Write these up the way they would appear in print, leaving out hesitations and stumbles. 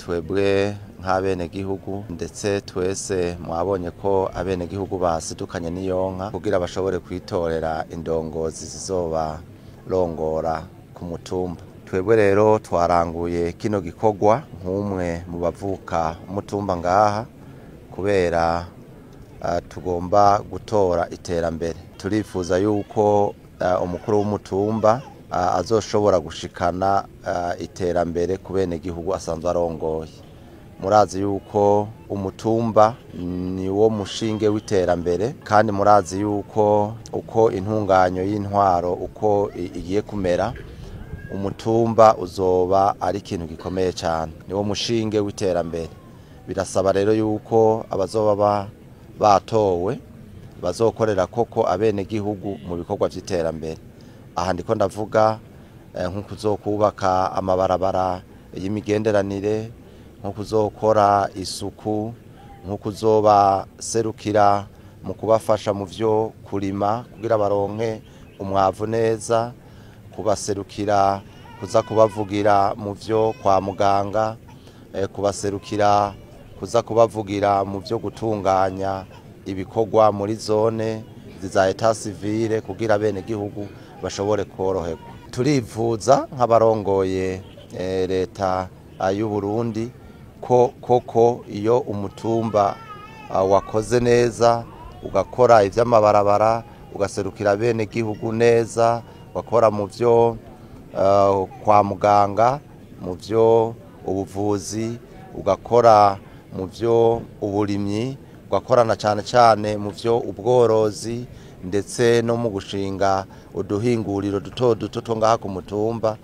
twebwe nk'abenegihugu ndetse twese mwabonye ko abenegihugu basidukanye n'iyonka kugira bashobore kwitorera indongozi zizoba rongora ku mutumba. Twebwe rero twaranguye kino gikorwa nk'umwe mu bavuka umutumba ngaha kubera tugomba gutora iterambere. Turifuza yuko umukuru w'umutumba azoshobora gushikana iterambere ku benegihugu asanzwe arongoye. Murazi yuko umutumba ni wo mushinge w'iterambere kandi murazi yuko uko intunganyo y'intwaro uko igiye kumera umutumba uzoba ari ikintu gikomeye cyane, ni wo mushinge w'iterambere. Birasaba rero yuko abazoba batowe bazokorera koko abenegihugu mu bikorwa by'iterambere. Aha ndiko ndavuga nko kuzokubaka amabarabara y'imigenderanire, nko kuzokora isuku, nko kuzobaserukira mu kubafasha mu vyo kurima kugira baronke umwavu neza, kubaserukira kuza kubavugira mu vyo kwa muganga, kubaserukira kuza kubavugira mu vyo gutunganya ibikorwa muri zone za etat civile kugira abenegihugu bashobore koroherwa. Turivuza nk'abarongoye leta y'u Burundi ko koko iyo umutumba wakoze neza ugakora ivy'amabarabara ugaserukira abenegihugu neza, ugakora mu vyo kwa muganga, mu vyo ubuvuzi, ugakora mu vyo uburimyi, ugakorana cyane cyane mu vyo ubworozi ndetse no mu gushinga uduhinguriro duto duto ngaha ku mutumba,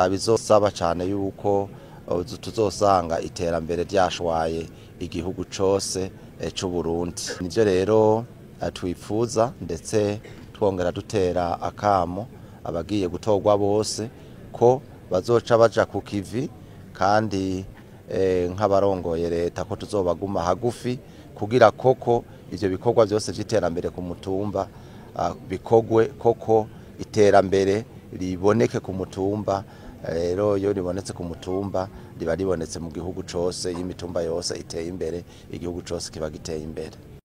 bizosaba cyane yuko tuzosanga iterambere ryashwaye igihugu cose c'u Burundi. Nivyo rero twifuza ndetse twongera dutera akamo abagiye gutorwa bose ko bazoca baja ku kivi kandi nk'abarongoye leta ko tuzobaguma hagufi kugira koko ivyo bikorwa byose vy'iterambere ku mutumba bikogwe koko iterambere riboneke ku mutumba. Rero iyo ribonetse ku mutumba riba ribonetse mu gihugu cose, y'imitumba yose iteye imbere, igihugu cose kiba giteye imbere.